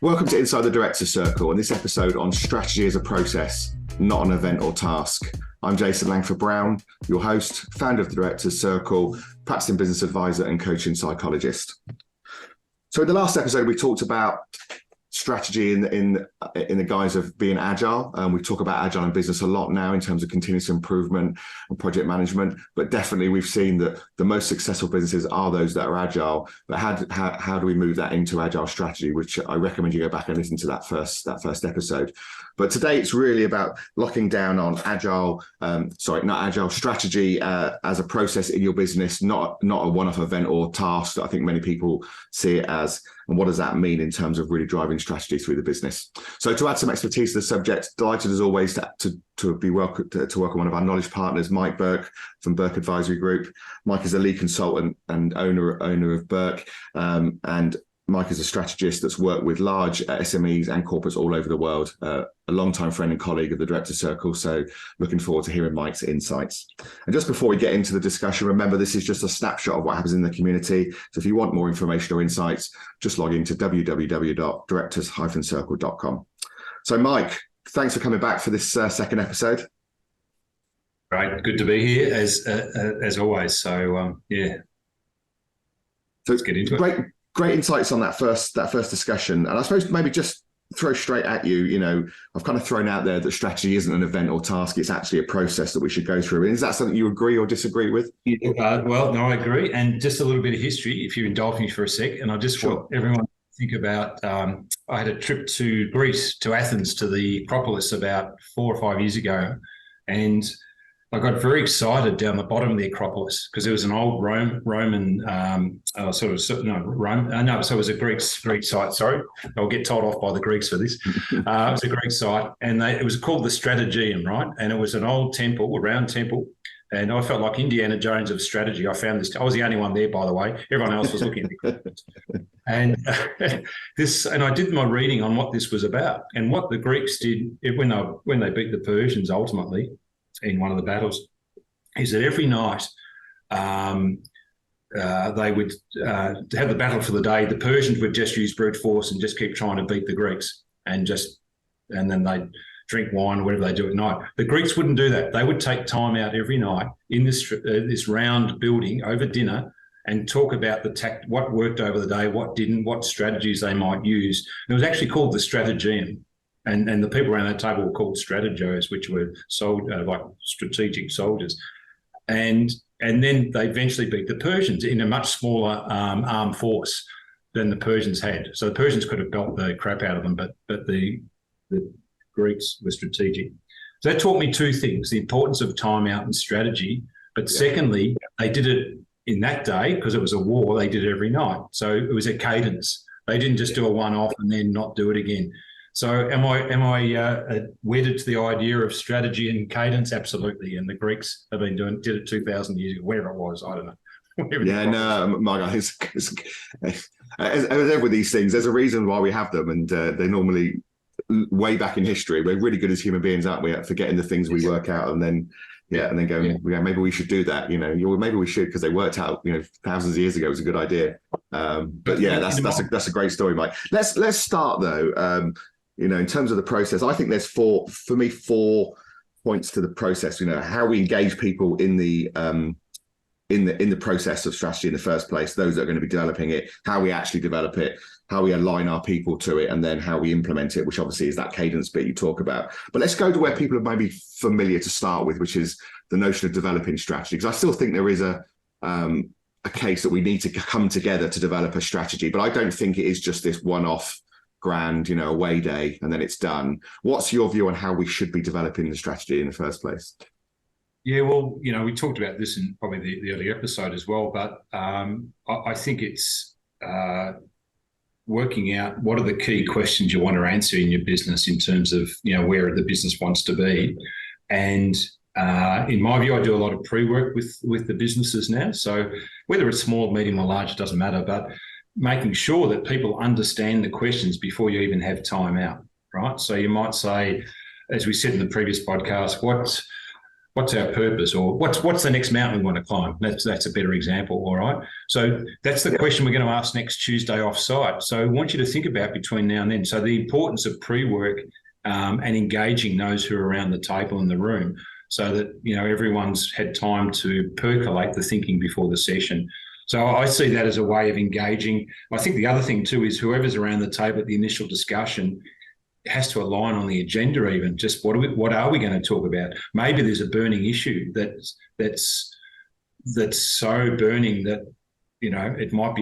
Welcome to Inside the Director's Circle, and this episode on strategy as a process, not an event or task. I'm Jason Langford-Brown, your host, founder of the Director's Circle, practicing business advisor and coaching psychologist. So in the last episode, we talked about strategy in the guise of being agile. We talk about agile in business a lot now in terms of continuous improvement and project management, but definitely we've seen that the most successful businesses are those that are agile. But how do we move that into agile strategy, which I recommend you go back and listen to that first episode. But today it's really about locking down on agile strategy as a process in your business, not a one-off event or task that I think many people see it as. And what does that mean in terms of really driving strategy through the business? So to add some expertise to the subject, delighted as always to welcome one of our knowledge partners, Mike Burke from Burke Advisory Group. Mike is a lead consultant and owner of Burke, and Mike is a strategist that's worked with large SMEs and corporates all over the world, a longtime friend and colleague of the Director's Circle. So looking forward to hearing Mike's insights. And just before we get into the discussion, remember, this is just a snapshot of what happens in the community. So if you want more information or insights, just log into www.directors-circle.com. So Mike, thanks for coming back for this second episode. Great, good to be here as always. So yeah, so let's get into it. Great insights on that first discussion. And I suppose maybe just throw straight at you, I've kind of thrown out there that strategy isn't an event or task. It's actually a process that we should go through. Is that something you agree or disagree with? Well, no, I agree. And just a little bit of history, if you indulge me for a sec. And I just want everyone to think about, I had a trip to Greece, to Athens, to the Acropolis about 4 or 5 years ago. And I got very excited down the bottom of the Acropolis because it was an old Roman so it was a Greek site. Sorry, I'll get told off by the Greeks for this. It was a Greek site, and it was called the Strategium, right? And it was an old temple, a round temple, and I felt like Indiana Jones of strategy. I found this. I was the only one there, by the way. Everyone else was looking at me. And and I did my reading on what this was about and what the Greeks did when they beat the Persians ultimately in one of the battles, is that every night they would have the battle for the day. The Persians would just use brute force and just keep trying to beat the Greeks, and then they'd drink wine or whatever they do at night. The Greeks wouldn't do that. They would take time out every night in this round building over dinner and talk about what worked over the day, what didn't, what strategies they might use. And it was actually called the Strategium. And the people around that table were called strategos, which were like strategic soldiers. And then they eventually beat the Persians in a much smaller armed force than the Persians had. So the Persians could have belt the crap out of them, but the Greeks were strategic. So that taught me two things: the importance of time out and strategy. But secondly, they did it in that day because it was a war. They did it every night. So it was a cadence. They didn't just do a one-off and then not do it again. So am I wedded to the idea of strategy and cadence? Absolutely. And the Greeks have been did it 2,000 years ago, wherever it was. I don't know. My guys, as ever with these things, there's a reason why we have them, and they're normally way back in history. We're really good as human beings, aren't we, at forgetting the things we work out and then going, maybe we should do that. Maybe we should because they worked out, thousands of years ago. It was a good idea. But yeah, that's a great story, Mike. Let's start though. In terms of the process, I think there's four points to the process. How we engage people in the process of strategy in the first place, those that are going to be developing it, how we actually develop it, how we align our people to it, and then how we implement it, which obviously is that cadence bit you talk about. But let's go to where people are maybe familiar to start with, which is the notion of developing strategy. Because I still think there is a case that we need to come together to develop a strategy, but I don't think it is just this one-off grand, away day, and then it's done. What's your view on how we should be developing the strategy in the first place? Yeah, well, we talked about this in probably the earlier episode as well, but I think it's working out what are the key questions you want to answer in your business in terms of, where the business wants to be. And in my view, I do a lot of pre-work with the businesses now. So whether it's small, medium or large, it doesn't matter, but making sure that people understand the questions before you even have time out, right? So you might say, as we said in the previous podcast, what's our purpose, or what's the next mountain we want to climb? That's a better example. All right. So that's the question we're going to ask next Tuesday off-site. So I want you to think about between now and then. So the importance of pre-work and engaging those who are around the table in the room, so that everyone's had time to percolate the thinking before the session. So I see that as a way of engaging. I think the other thing too is whoever's around the table at the initial discussion has to align on the agenda. Even just what are we going to talk about? Maybe there's a burning issue that's so burning that it might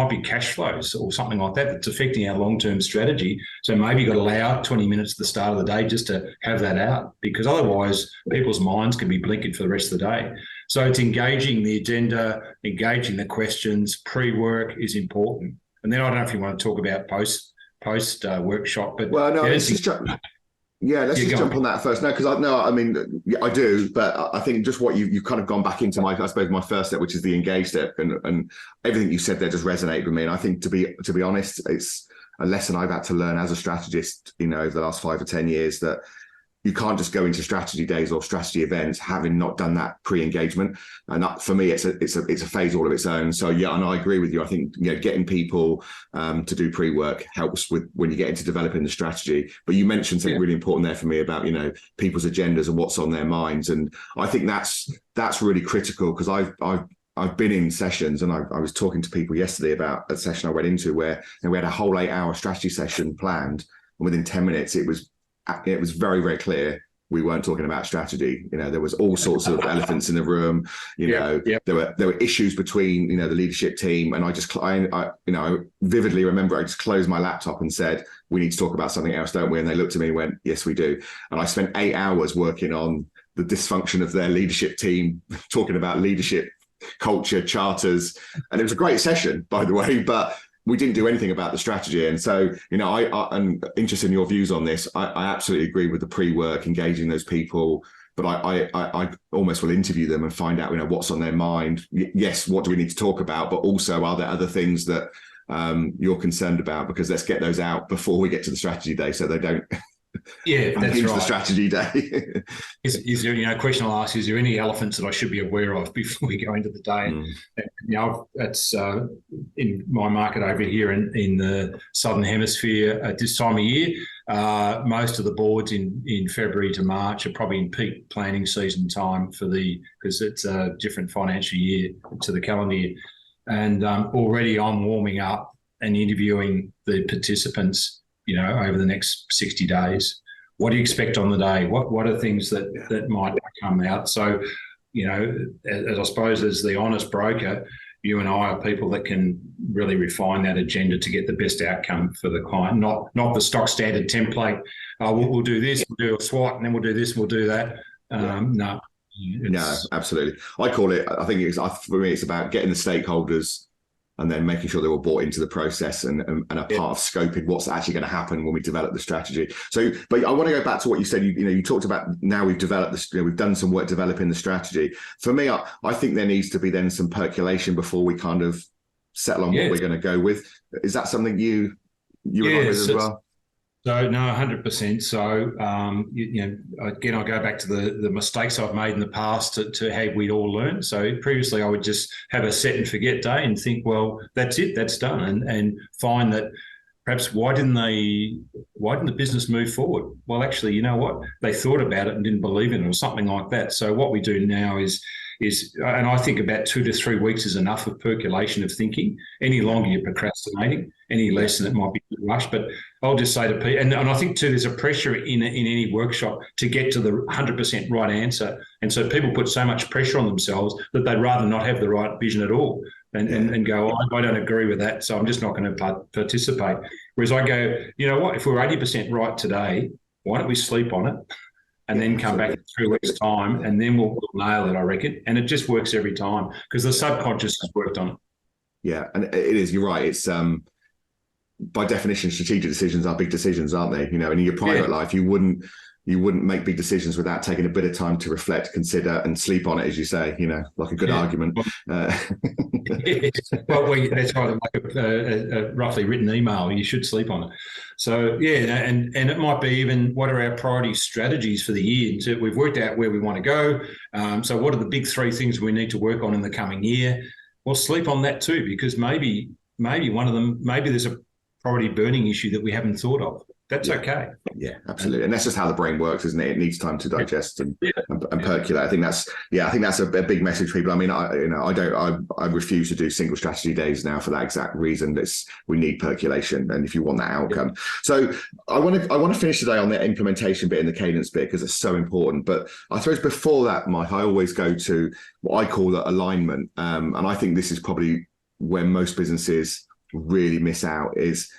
be cash flows or something like that that's affecting our long-term strategy. So maybe you've got to allow 20 minutes at the start of the day just to have that out, because otherwise people's minds can be blinkered for the rest of the day. So it's engaging the agenda, engaging the questions. Pre-work is important. And then I don't know if you want to talk about post workshop, but let's just jump on that first. No, because I do, but I think just what you've kind of gone back into my first step, which is the engage step, and everything you said there just resonated with me. And I think to be honest, it's a lesson I've had to learn as a strategist, over the last 5 or 10 years, that you can't just go into strategy days or strategy events having not done that pre-engagement. And that, for me, it's a phase all of its own. So and I agree with you. I think getting people to do pre-work helps with when you get into developing the strategy. But you mentioned something really important there for me about people's agendas and what's on their minds, and I think that's really critical, because I've been in sessions, and I was talking to people yesterday about a session I went into where we had a whole 8-hour strategy session planned, and within 10 minutes it was very, very clear we weren't talking about strategy. There was all sorts of elephants in the room. There were issues between the leadership team, and I vividly remember I just closed my laptop and said, "We need to talk about something else, don't we?" And they looked at me and went, "Yes, we do." And I spent 8 hours working on the dysfunction of their leadership team, talking about leadership, culture, charters, and it was a great session, by the way, but we didn't do anything about the strategy. And so, I'm interested in your views on this. I absolutely agree with the pre-work, engaging those people, but I almost will interview them and find out, what's on their mind. Yes, what do we need to talk about? But also, are there other things that you're concerned about? Because let's get those out before we get to the strategy day, so they don't that's into right. the strategy day. Is there, a question I'll ask, is there any elephants that I should be aware of before we go into the day? That's in my market over here in the Southern Hemisphere at this time of year. Most of the boards in February to March are probably in peak planning season time because it's a different financial year to the calendar year. And already I'm warming up and interviewing the participants over the next 60 days. What do you expect on the day? What are things that might come out? So, as I suppose as the honest broker, you and I are people that can really refine that agenda to get the best outcome for the client, not the stock standard template. We'll do this, we'll do a SWOT, and then we'll do this, we'll do that. No, absolutely. I call it, I think for me, it's about getting the stakeholders and then making sure they're all bought into the process and a part of scoping what's actually going to happen when we develop the strategy. So, but I want to go back to what you said. You talked about now we've developed this. We've done some work developing the strategy. For me, I think there needs to be then some percolation before we kind of settle on what we're going to go with. Is that something you agree with as well? So no, 100%. So again, I go back to the mistakes I've made in the past to how we'd all learn. So previously, I would just have a set and forget day and think, well, that's it, that's done, and find that perhaps why didn't the business move forward? Well, actually, you know what? They thought about it and didn't believe in it, or something like that. So what we do now is, and I think about 2 to 3 weeks is enough of percolation of thinking. Any longer you're procrastinating, any less, and it might be too much. But I'll just say to people, and I think too, there's a pressure in any workshop to get to the 100% right answer. And so people put so much pressure on themselves that they'd rather not have the right vision at all and go, I don't agree with that, so I'm just not going to participate. Whereas I go, you know what, if we're 80% right today, why don't we sleep on it? And then come back in 3 weeks' time, and then we'll nail it, I reckon. And it just works every time because the subconscious has worked on it. Yeah, and it is. You're right. It's by definition, strategic decisions are big decisions, aren't they? And in your private life, you wouldn't you wouldn't make big decisions without taking a bit of time to reflect, consider, and sleep on it, as you say, like a good argument. Well, that's why like a roughly written email, you should sleep on it. So, and it might be even what are our priority strategies for the year? So we've worked out where we want to go. So what are the big three things we need to work on in the coming year? Well, sleep on that too, because maybe one of them, maybe there's a priority burning issue that we haven't thought of. That's okay. Yeah, absolutely. And that's just how the brain works, isn't it? It needs time to digest and percolate. I think that's a big message for people. I mean, I refuse to do single strategy days now for that exact reason. We need percolation, and if you want that outcome. Yeah. So I want to finish today on the implementation bit and the cadence bit, because it's so important. But I suppose before that, Mike, I always go to what I call the alignment. And I think this is probably where most businesses really miss out, is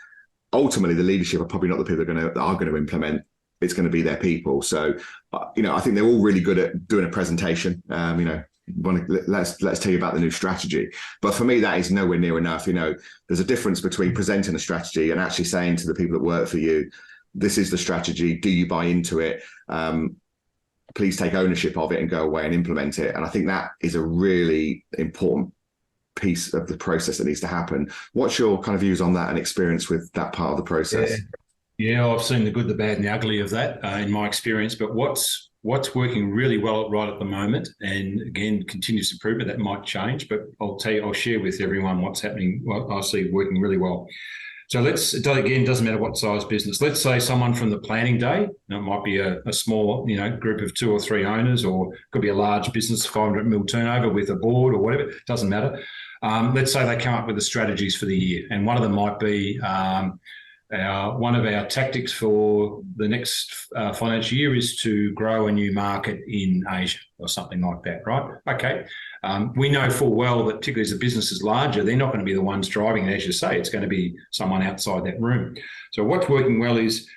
ultimately the leadership are probably not the people that are going to implement. It's going to be their people. So, I think they're all really good at doing a presentation. Let's tell you about the new strategy. But for me, that is nowhere near enough. There's a difference between presenting a strategy and actually saying to the people that work for you, this is the strategy. Do you buy into it? Please take ownership of it and go away and implement it. And I think that is a really important piece of the process that needs to happen. What's your kind of views on that and experience with that part of the process? Yeah, I've seen the good, the bad, and the ugly of that in my experience. But what's working really well right at the moment, and again, continuous improvement, that might change. But I'll share with everyone what's happening, what I see working really well. So doesn't matter what size business. Let's say someone from the planning day, it might be a small, group of 2 or 3 owners, or it could be a large business, 500 mil turnover with a board or whatever, it doesn't matter. Let's say they come up with the strategies for the year, and one of them might be one of our tactics for the next financial year is to grow a new market in Asia or something like that, right? Okay. We know full well that particularly as the business is larger, they're not going to be the ones driving it, as you say. It's going to be someone outside that room. So what's working well is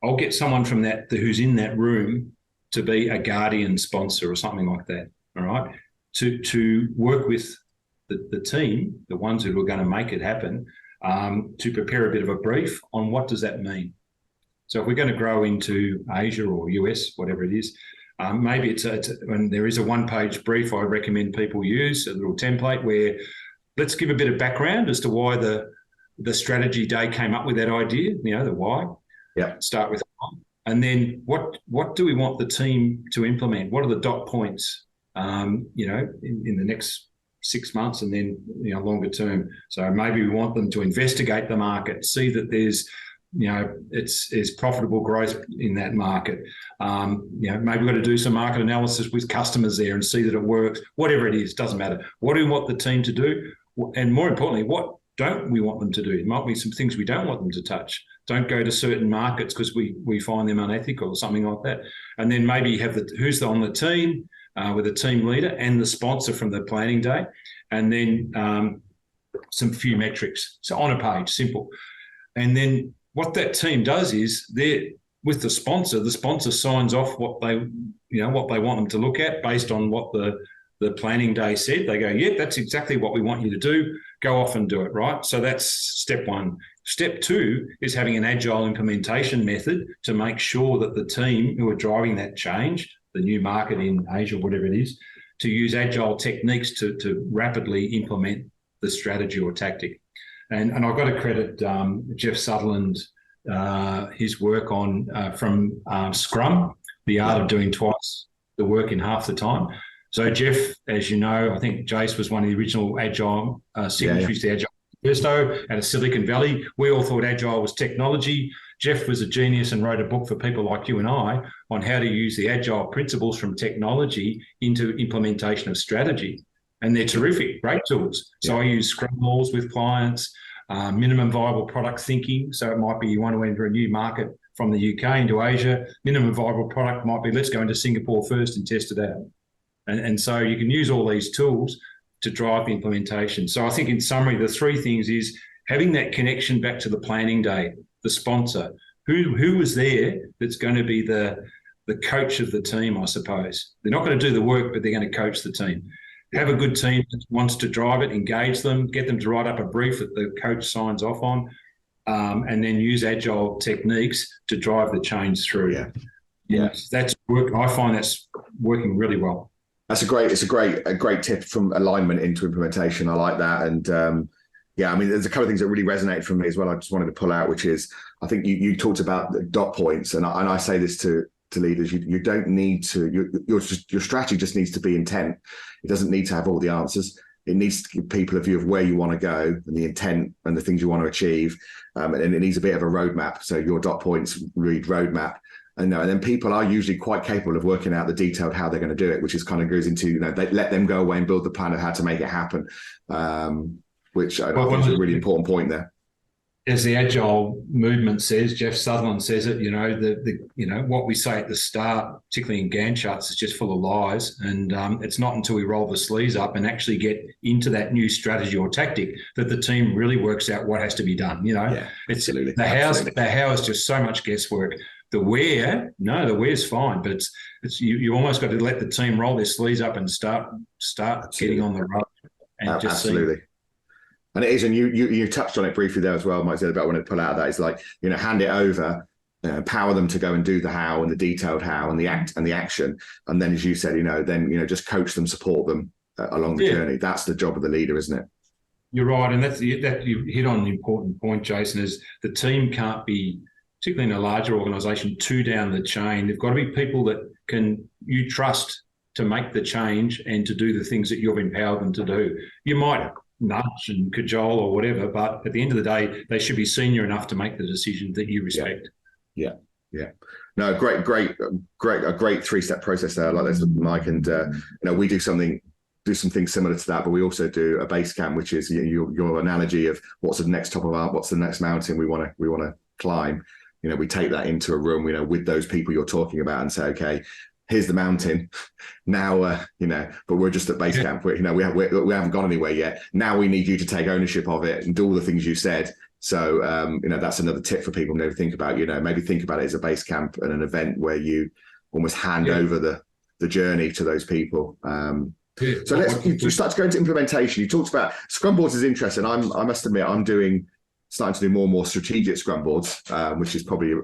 I'll get someone from that who's in that room to be a guardian sponsor or something like that, all right, to work with the team, the ones who are going to make it happen, to prepare a bit of a brief on what does that mean. So if we're going to grow into Asia or US, whatever it is, maybe when there is a one-page brief I recommend people use, a little template where let's give a bit of background as to why the strategy day came up with that idea, the why. Yeah. Start with why. And then what do we want the team to implement? What are the dot points, in the next 6 months and then longer term. So maybe we want them to investigate the market, see that there's it's profitable growth in that market. Maybe we've got to do some market analysis with customers there and see that it works. Whatever it is, doesn't matter. What do we want the team to do? And more importantly, what don't we want them to do? It might be some things we don't want them to touch. Don't go to certain markets because we find them unethical or something like that. And then maybe you have who's on the team, with a team leader and the sponsor from the planning day, and then some few metrics. So on a page, simple. And then what that team does is with the sponsor signs off what they want them to look at based on what the planning day said. They go, yeah, that's exactly what we want you to do. Go off and do it, right? So that's step one. Step two is having an agile implementation method to make sure that the team who are driving that change, the new market in Asia, whatever it is, to use agile techniques to rapidly implement the strategy or tactic. And I've got to credit Jeff Sutherland, his work on from Scrum, the art of doing twice the work in half the time. So Jeff, as you know, I think Jace was one of the original Agile signatories to Agile Manifesto out of Silicon Valley. We all thought Agile was technology. Jeff was a genius and wrote a book for people like you and I on how to use the Agile principles from technology into implementation of strategy. And they're terrific, great tools. So I use Scrum laws with clients, minimum viable product thinking. So it might be you want to enter a new market from the UK into Asia. Minimum viable product might be let's go into Singapore first and test it out. And so you can use all these tools to drive the implementation. So I think in summary, the three things is having that connection back to the planning day, the sponsor, who was there that's going to be the coach of the team, I suppose. They're not going to do the work, but they're going to coach the team. Have a good team that wants to drive it, engage them, get them to write up a brief that the coach signs off on, and then use agile techniques to drive the change through. Yeah. That's work. I find that's working really well. It's a great tip from alignment into implementation. I like that. And yeah, I mean, there's a couple of things that really resonate for me as well. I just wanted to pull out, which is, I think you talked about the dot points, and I say this to leaders. You don't need to. Your strategy just needs to be intent. It doesn't need to have all the answers. It needs to give people a view of where you want to go and the intent and the things you want to achieve. And it needs a bit of a roadmap. So your dot points read roadmap. And then people are usually quite capable of working out the detailed how they're going to do it, which is kind of goes into, they let them go away and build the plan of how to make it happen, which I think is a really important point there. As the Agile movement says, Jeff Sutherland says it, what we say at the start, particularly in Gantt charts, is just full of lies. And it's not until we roll the sleeves up and actually get into that new strategy or tactic that the team really works out what has to be done. It's absolutely. The how is just so much guesswork. The where's fine, but it's you almost got to let the team roll their sleeves up and start getting on the road. And absolutely. And it is, and you touched on it briefly there as well, Mike, said about when it pull out of that. It's like, hand it over, empower them to go and do the how and the detailed how and the act and the action. And then, as you said, just coach them, support them along the journey. That's the job of the leader, isn't it? You're right. And that you hit on an important point, Jason, is the team can't be, particularly in a larger organisation, too down the chain. They've got to be people that you trust to make the change and to do the things that you've empowered them to do. You might nudge and cajole or whatever, but at the end of the day, they should be senior enough to make the decision that you respect. Yeah. No, great, a great 3-step process there. I like this, Mike. And we do some things similar to that, but we also do a base camp, which is your analogy of what's the next what's the next mountain we want to climb. We take that into a room, with those people you're talking about and say, okay, here's the mountain now, but we're just at base camp. We haven't gone anywhere yet. Now we need you to take ownership of it and do all the things you said. So, that's another tip for people to think about, maybe think about it as a base camp and an event where you almost hand over the journey to those people. So let's start to go into implementation. You talked about Scrum boards is interesting. I must admit, I'm starting to do more and more strategic Scrum boards, which is probably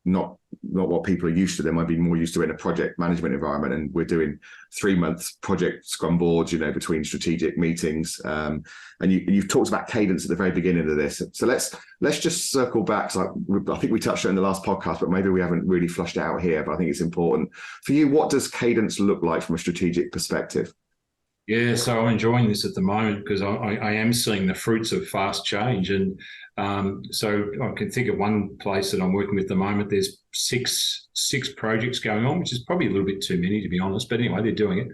not what people are used to. They might be more used to in a project management environment, and we're doing 3-month project Scrum boards, between strategic meetings. And you've talked about cadence at the very beginning of this. So let's just circle back. So I think we touched on it in the last podcast, but maybe we haven't really flushed it out here. But I think it's important for you. What does cadence look like from a strategic perspective? Yeah, so I'm enjoying this at the moment because I am seeing the fruits of fast change. And so I can think of one place that I'm working with at the moment. There's six projects going on, which is probably a little bit too many, to be honest. But anyway, they're doing it.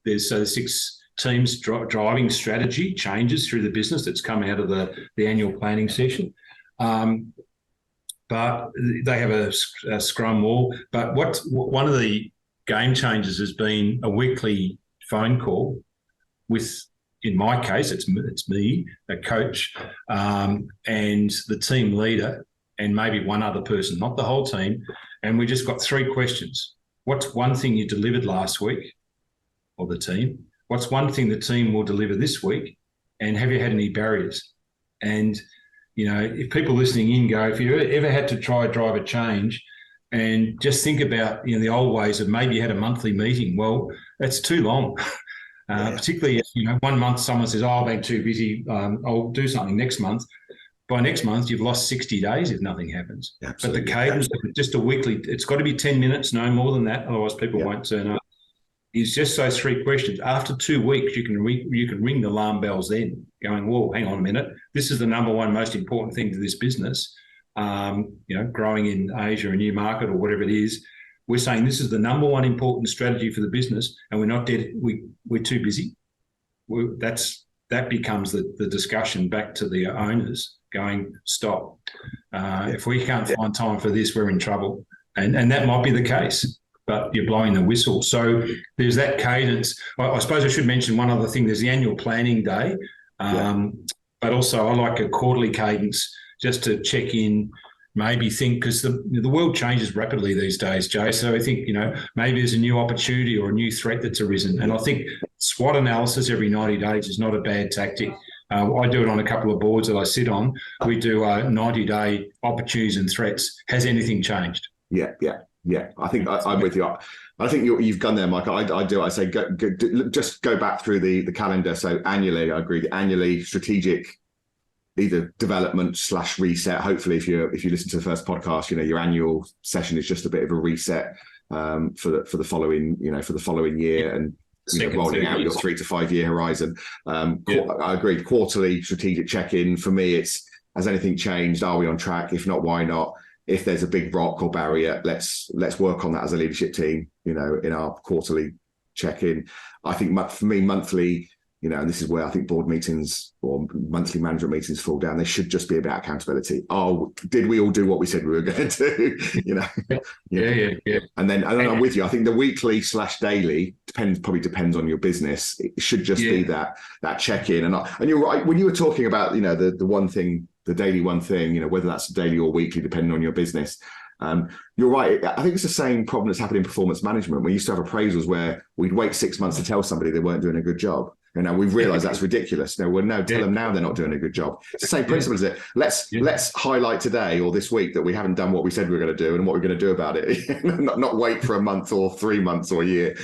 There's 6 teams driving strategy changes through the business that's come out of the annual planning session. But they have a Scrum wall. But one of the game changers has been a weekly phone call with, in my case, it's me, a coach, and the team leader, and maybe one other person, not the whole team. And we just got 3 questions. What's one thing you delivered last week, or the team? What's one thing the team will deliver this week? And have you had any barriers? And, if people listening in go, if you ever had to drive a change, and just think about, the old ways of maybe you had a monthly meeting. Well, that's too long, particularly if, 1 month someone says, I've been too busy, I'll do something next month. By next month, you've lost 60 days if nothing happens. Absolutely. But the cadence, just a weekly, it's got to be 10 minutes, no more than that. Otherwise, people won't turn up. It's just those 3 questions. After 2 weeks, you can ring the alarm bells then, going, whoa, hang on a minute. This is the number one most important thing to this business. Growing in Asia, a new market or whatever it is, we're saying this is the number one important strategy for the business, and we're not dead. We're too busy. That becomes the discussion back to the owners, going, stop. If we can't find time for this, we're in trouble, and that might be the case. But you're blowing the whistle. So there's that cadence. I suppose I should mention one other thing. There's the annual planning day, but also I like a quarterly cadence, just to check in, maybe think, because the world changes rapidly these days, Jay. So I think, maybe there's a new opportunity or a new threat that's arisen. And I think SWOT analysis every 90 days is not a bad tactic. I do it on a couple of boards that I sit on. We do 90-day opportunities and threats. Has anything changed? Yeah. Yeah, I think I'm with you. I think you've gone there, Mike. I do. I say just go back through the calendar. So annually, I agree. Annually, strategic, either development / reset. Hopefully, if you listen to the first podcast, your annual session is just a bit of a reset for the following year, and rolling out your 3 to 5 year horizon. I agree. Quarterly strategic check-in. For me, it's, has anything changed? Are we on track? If not, why not? If there's a big rock or barrier, let's work on that as a leadership team, in our quarterly check-in. I think for me, monthly, and this is where I think board meetings or monthly management meetings fall down. They should just be about accountability. Oh, did we all do what we said we were going to do? Yeah. And then I'm with you. I think the weekly / daily depends on your business. It should just be that check-in. And you're right, when you were talking about, the one thing, the daily one thing, whether that's daily or weekly, depending on your business. You're right. I think it's the same problem that's happened in performance management. We used to have appraisals where we'd wait 6 months to tell somebody they weren't doing a good job. And now we've realized that's ridiculous. Tell them now they're not doing a good job. It's the same principle, is it? Let's highlight today or this week that we haven't done what we said we were going to do and what we're going to do about it. not wait for a month or 3 months or a year.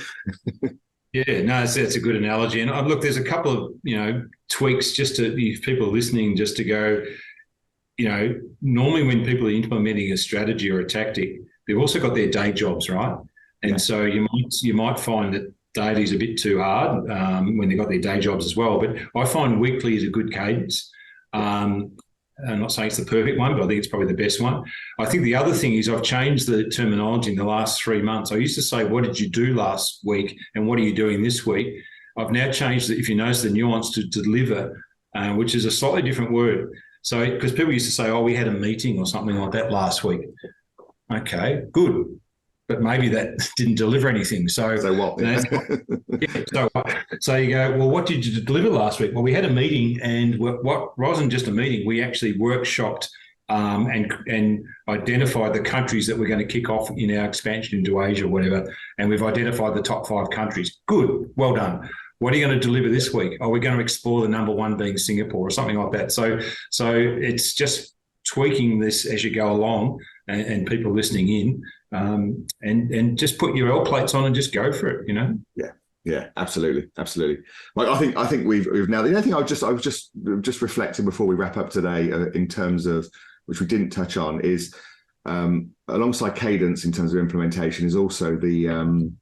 Yeah, no, that's a good analogy. And look, there's a couple of, tweaks just to, if people are listening, just to go, normally when people are implementing a strategy or a tactic, they've also got their day jobs, right? And so you might find that daily is a bit too hard when they've got their day jobs as well. But I find weekly is a good cadence. I'm not saying it's the perfect one, but I think it's probably the best one. I think the other thing is I've changed the terminology in the last 3 months. I used to say, what did you do last week and what are you doing this week? I've now changed it, if you notice the nuance, to deliver, which is a slightly different word. So, because people used to say, oh, we had a meeting or something like that last week. Okay, good. But maybe that didn't deliver anything. So what? So you go, well, what did you deliver last week? Well, we had a meeting, and what wasn't just a meeting. We actually workshopped and identified the countries that we're going to kick off in our expansion into Asia or whatever. And we've identified the top 5 countries. Good, well done. What are you going to deliver this week? Oh, we're going to explore the number 1 being Singapore or something like that. So it's just tweaking this as you go along, and people listening in. And just put your L plates on and just go for it, Yeah, absolutely. Like I think we've now. The only thing I was just reflecting before we wrap up today, in terms of, which we didn't touch on, is alongside cadence in terms of implementation is also the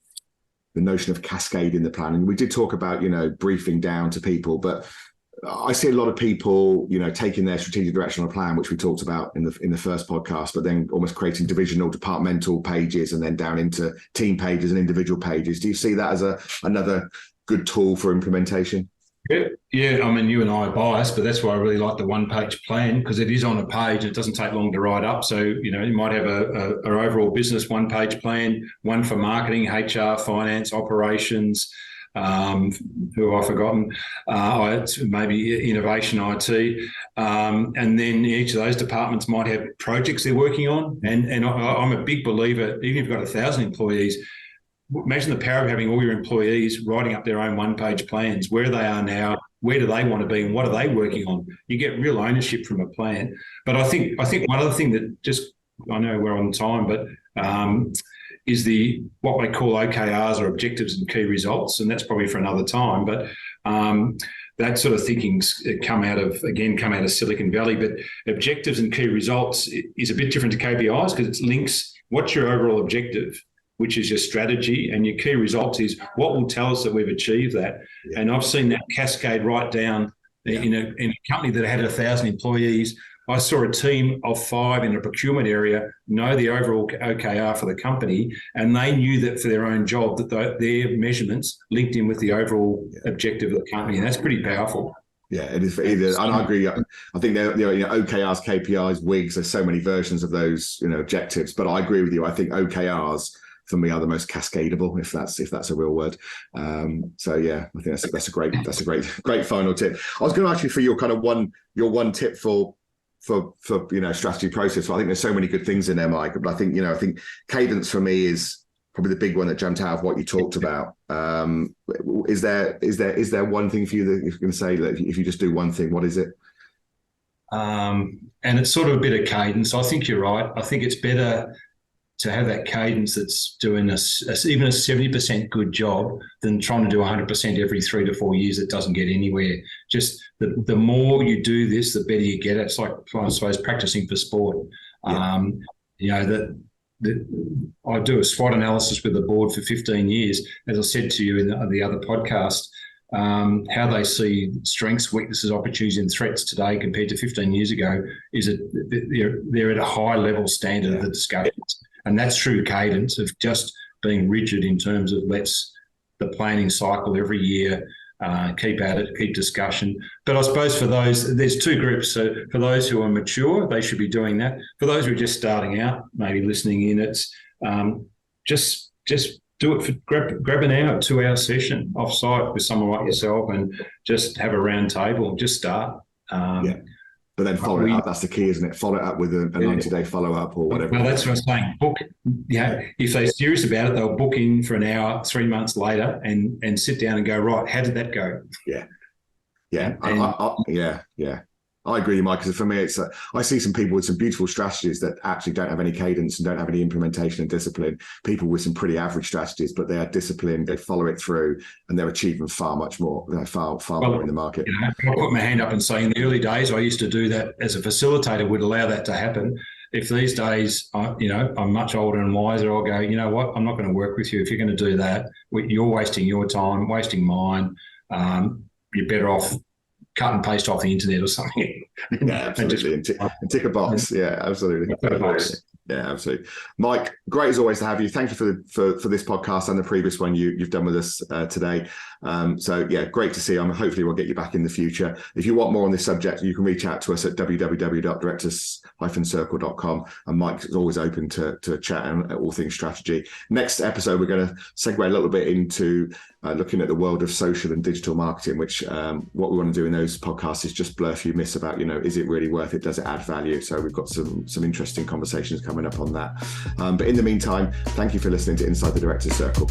notion of cascading the plan. And we did talk about briefing down to people, but I see a lot of people, taking their strategic direction on a plan, which we talked about in the first podcast, but then almost creating divisional, departmental pages and then down into team pages and individual pages. Do you see that as another good tool for implementation? Yeah. I mean, you and I are biased, but that's why I really like the 1-page plan, because it is on a page. It doesn't take long to write up. So, you might have an overall business 1-page plan, one for marketing, HR, finance, operations, who I've forgotten, maybe innovation, IT, and then each of those departments might have projects they're working on. And I'm a big believer, even if you've got 1,000 employees, imagine the power of having all your employees writing up their own 1-page plans, where they are now, where do they want to be, and what are they working on. You get real ownership from a plan. But I think one other thing that I know we're on time, but is what they call OKRs, or objectives and key results, and that's probably for another time. But that sort of thinking's come out of Silicon Valley. But objectives and key results is a bit different to KPIs, because it links what's your overall objective, which is your strategy, and your key results is what will tell us that we've achieved that. Yeah. And I've seen that cascade right down in a company that had 1,000 employees. I saw a team of 5 in a procurement area know the overall OKR for the company, and they knew that for their own job that their measurements linked in with the overall objective of the company, and that's pretty powerful. Yeah, it is. And I agree. I think OKRs, KPIs, WIGs. There's so many versions of those objectives, but I agree with you. I think OKRs for me are the most cascadable, if that's a real word. So yeah, I think that's a great final tip. I was going to ask you for your kind of one tip for strategy process. I think there's so many good things in there, Mike. But I think cadence for me is probably the big one that jumped out of what you talked about. Is there one thing for you that you're going to say that if you just do one thing, what is it? And it's sort of a bit of cadence. I think you're right. I think it's better to have that cadence that's doing even a 70% good job than trying to do 100% every 3 to 4 years that doesn't get anywhere. Just the more you do this, the better you get. It's like, I suppose, practicing for sport. I do a SWOT analysis with the board for 15 years. As I said to you in the other podcast, how they see strengths, weaknesses, opportunities and threats today compared to 15 years ago is that they're at a high level standard of the discussions. And that's through cadence of just being rigid in terms of the planning cycle every year, keep at it, keep discussion. But I suppose for those, there's two groups. So for those who are mature, they should be doing that. For those who are just starting out, maybe listening in, it's just do it for grab an hour, 2 hour session off site with someone like yourself and just have a round table and just start. But then follow it up. That's the key, isn't it? Follow it up with a 90-day follow-up or whatever. Well, that's what I'm saying. Book. If they're serious about it, they'll book in for an hour 3 months later and sit down and go, right, how did that go? I agree, Mike, because for me, it's I see some people with some beautiful strategies that actually don't have any cadence and don't have any implementation and discipline. People with some pretty average strategies, but they are disciplined, they follow it through, and they're achieving far more in the market. I'll put my hand up and say in the early days, I used to do that as a facilitator, would allow that to happen. If these days, I'm much older and wiser, I'll go, you know what, I'm not going to work with you. If you're going to do that, you're wasting your time, wasting mine. You're better off cut and paste off the internet or something. Yeah, absolutely. And tick a box. Yeah, absolutely. Tick a box. Yeah, absolutely. Mike, great as always to have you. Thank you for this podcast and the previous one you've done with us today. Great to see you. Hopefully we'll get you back in the future. If you want more on this subject, you can reach out to us at www.directors-circle.com. And Mike is always open to chat on all things strategy. Next episode, we're going to segue a little bit into looking at the world of social and digital marketing, which what we want to do in those podcasts is just blur a few myths about, is it really worth it? Does it add value? So we've got some interesting conversations coming up on that. But in the meantime, thank you for listening to Inside the Director's Circle.